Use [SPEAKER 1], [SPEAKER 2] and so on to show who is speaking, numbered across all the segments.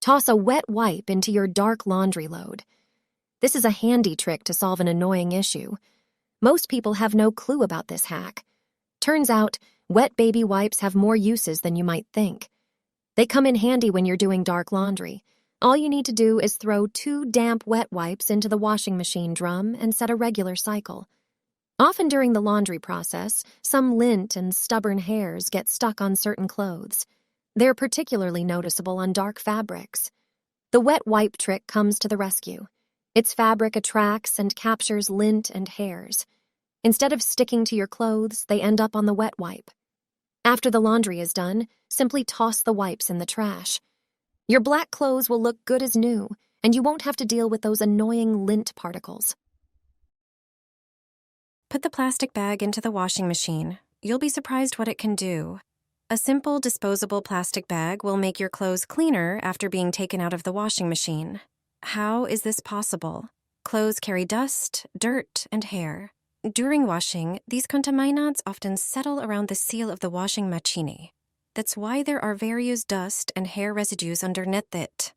[SPEAKER 1] Toss a wet wipe into your dark laundry load. This is a handy trick to solve an annoying issue. Most people have no clue about this hack. Turns out, wet baby wipes have more uses than you might think. They come in handy when you're doing dark laundry. All you need to do is throw 2 damp wet wipes into the washing machine drum and set a regular cycle. Often during the laundry process, some lint and stubborn hairs get stuck on certain clothes. They're particularly noticeable on dark fabrics. The wet wipe trick comes to the rescue. Its fabric attracts and captures lint and hairs. Instead of sticking to your clothes, they end up on the wet wipe. After the laundry is done, simply toss the wipes in the trash. Your black clothes will look good as new, and you won't have to deal with those annoying lint particles.
[SPEAKER 2] Put the plastic bag into the washing machine. You'll be surprised what it can do. A simple disposable plastic bag will make your clothes cleaner after being taken out of the washing machine. How is this possible? Clothes carry dust, dirt, and hair. During washing, these contaminants often settle around the seal of the washing machine. That's why there are various dust and hair residues underneath it.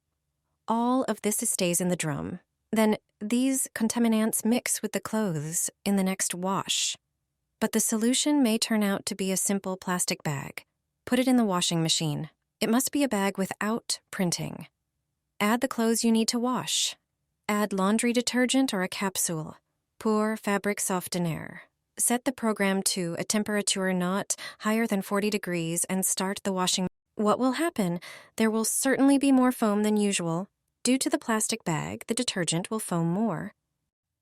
[SPEAKER 2] All of this stays in the drum. Then these contaminants mix with the clothes in the next wash. But the solution may turn out to be a simple plastic bag. Put it in the washing machine. It must be a bag without printing. Add the clothes you need to wash. Add laundry detergent or a capsule. Pour fabric softener. Set the program to a temperature not higher than 40 degrees and start the washing. What will happen? There will certainly be more foam than usual. Due to the plastic bag, the detergent will foam more.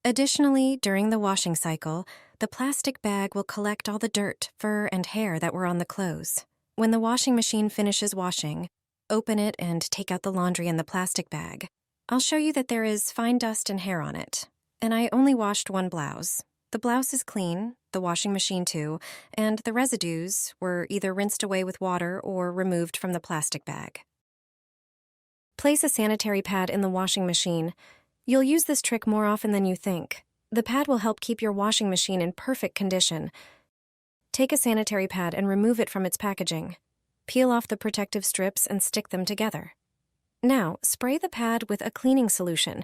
[SPEAKER 2] Additionally, during the washing cycle, the plastic bag will collect all the dirt, fur, and hair that were on the clothes. When the washing machine finishes washing, open it and take out the laundry in the plastic bag. I'll show you that there is fine dust and hair on it. And I only washed one blouse. The blouse is clean, the washing machine too, and the residues were either rinsed away with water or removed from the plastic bag. Place a sanitary pad in the washing machine. You'll use this trick more often than you think. The pad will help keep your washing machine in perfect condition. Take a sanitary pad and remove it from its packaging. Peel off the protective strips and stick them together. Now, spray the pad with a cleaning solution.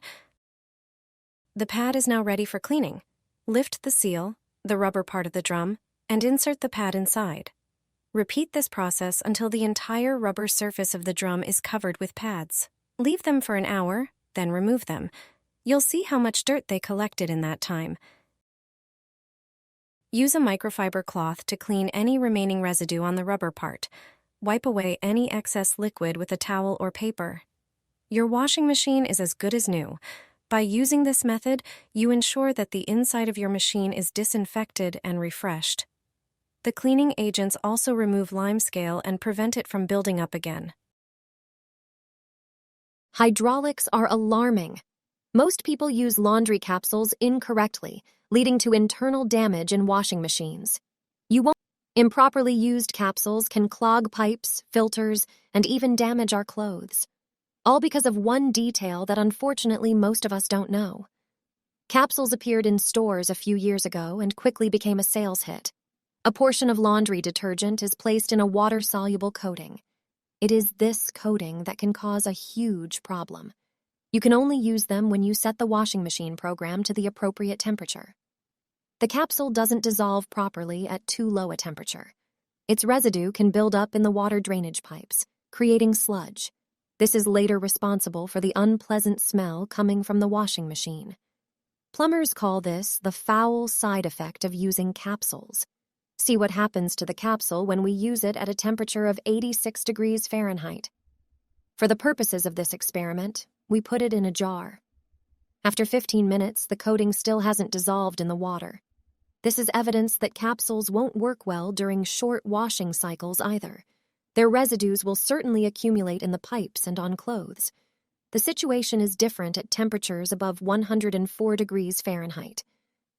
[SPEAKER 2] The pad is now ready for cleaning. Lift the seal, the rubber part of the drum, and insert the pad inside. Repeat this process until the entire rubber surface of the drum is covered with pads. Leave them for an hour, then remove them. You'll see how much dirt they collected in that time. Use a microfiber cloth to clean any remaining residue on the rubber part. Wipe away any excess liquid with a towel or paper. Your washing machine is as good as new. By using this method, you ensure that the inside of your machine is disinfected and refreshed. The cleaning agents also remove limescale and prevent it from building up again.
[SPEAKER 1] Hydraulics are alarming. Most people use laundry capsules incorrectly, leading to internal damage in washing machines. Improperly used capsules can clog pipes, filters, and even damage our clothes. All because of one detail that unfortunately most of us don't know. Capsules appeared in stores a few years ago and quickly became a sales hit. A portion of laundry detergent is placed in a water-soluble coating. It is this coating that can cause a huge problem. You can only use them when you set the washing machine program to the appropriate temperature. The capsule doesn't dissolve properly at too low a temperature. Its residue can build up in the water drainage pipes, creating sludge. This is later responsible for the unpleasant smell coming from the washing machine. Plumbers call this the foul side effect of using capsules. See what happens to the capsule when we use it at a temperature of 86 degrees Fahrenheit. For the purposes of this experiment, we put it in a jar. After 15 minutes, the coating still hasn't dissolved in the water. This is evidence that capsules won't work well during short washing cycles either. Their residues will certainly accumulate in the pipes and on clothes. The situation is different at temperatures above 104 degrees Fahrenheit.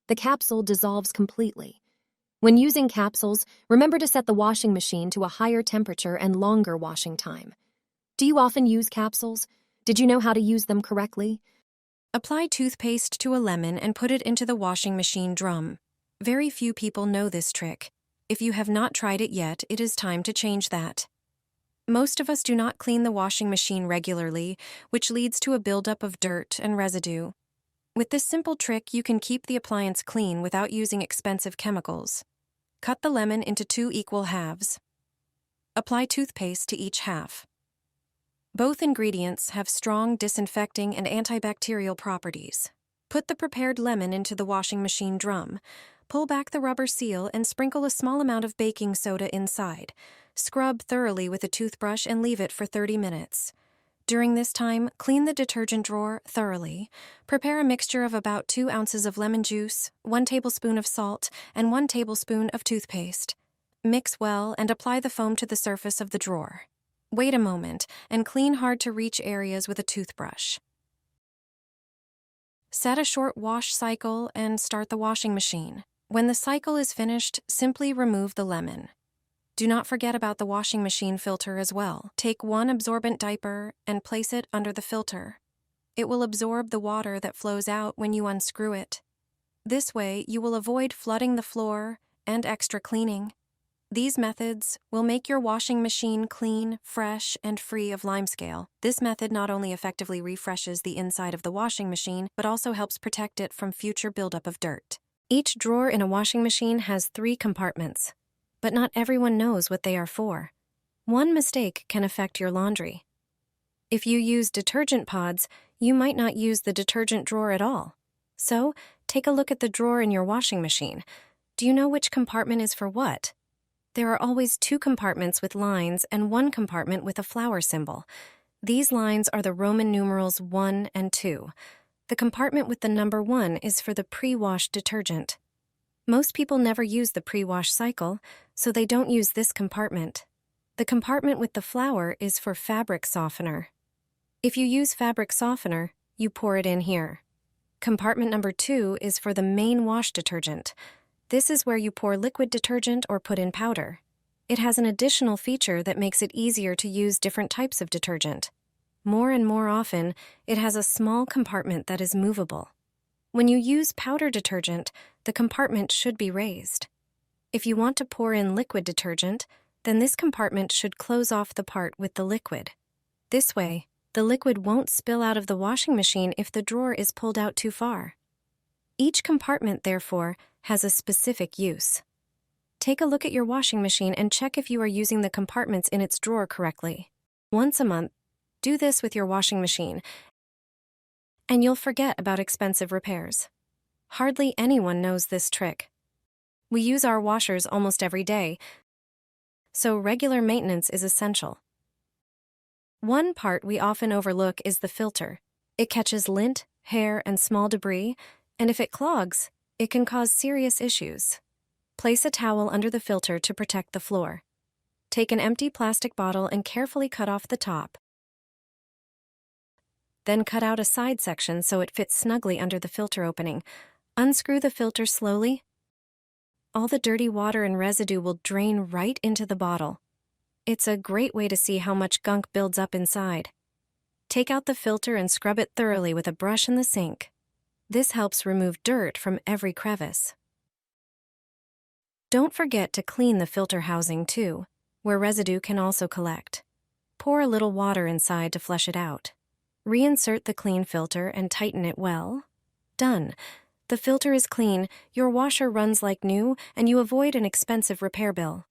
[SPEAKER 1] The capsule dissolves completely. When using capsules, remember to set the washing machine to a higher temperature and longer washing time. Do you often use capsules? Did you know how to use them correctly?
[SPEAKER 2] Apply toothpaste to a lemon and put it into the washing machine drum. Very few people know this trick. If you have not tried it yet, it is time to change that. Most of us do not clean the washing machine regularly, which leads to a buildup of dirt and residue. With this simple trick, you can keep the appliance clean without using expensive chemicals. Cut the lemon into 2 equal halves. Apply toothpaste to each half. Both ingredients have strong disinfecting and antibacterial properties. Put the prepared lemon into the washing machine drum. Pull back the rubber seal and sprinkle a small amount of baking soda inside. Scrub thoroughly with a toothbrush and leave it for 30 minutes. During this time, clean the detergent drawer thoroughly. Prepare a mixture of about 2 ounces of lemon juice, 1 tablespoon of salt, and 1 tablespoon of toothpaste. Mix well and apply the foam to the surface of the drawer. Wait a moment and clean hard-to-reach areas with a toothbrush. Set a short wash cycle and start the washing machine. When the cycle is finished, simply remove the lemon. Do not forget about the washing machine filter as well. Take 1 absorbent diaper and place it under the filter. It will absorb the water that flows out when you unscrew it. This way, you will avoid flooding the floor and extra cleaning. These methods will make your washing machine clean, fresh, and free of limescale. This method not only effectively refreshes the inside of the washing machine, but also helps protect it from future buildup of dirt. Each drawer in a washing machine has 3 compartments, but not everyone knows what they are for. One mistake can affect your laundry. If you use detergent pods, you might not use the detergent drawer at all. So, take a look at the drawer in your washing machine. Do you know which compartment is for what? There are always 2 compartments with lines and 1 compartment with a flower symbol. These lines are the Roman numerals 1 and 2. The compartment with the number 1 is for the pre-wash detergent. Most people never use the pre-wash cycle, so they don't use this compartment. The compartment with the flower is for fabric softener. If you use fabric softener, you pour it in here. Compartment number 2 is for the main wash detergent. This is where you pour liquid detergent or put in powder. It has an additional feature that makes it easier to use different types of detergent. More and more often, it has a small compartment that is movable. When you use powder detergent, the compartment should be raised. If you want to pour in liquid detergent, then this compartment should close off the part with the liquid. This way, the liquid won't spill out of the washing machine if the drawer is pulled out too far. Each compartment, therefore, has a specific use. Take a look at your washing machine and check if you are using the compartments in its drawer correctly. Once a month, do this with your washing machine, and you'll forget about expensive repairs. Hardly anyone knows this trick. We use our washers almost every day, so regular maintenance is essential. One part we often overlook is the filter. It catches lint, hair, and small debris, and if it clogs, it can cause serious issues. Place a towel under the filter to protect the floor. Take an empty plastic bottle and carefully cut off the top. Then cut out a side section so it fits snugly under the filter opening. Unscrew the filter slowly. All the dirty water and residue will drain right into the bottle. It's a great way to see how much gunk builds up inside. Take out the filter and scrub it thoroughly with a brush in the sink. This helps remove dirt from every crevice. Don't forget to clean the filter housing too, where residue can also collect. Pour a little water inside to flush it out. Reinsert the clean filter and tighten it well. Done. The filter is clean, your washer runs like new, and you avoid an expensive repair bill.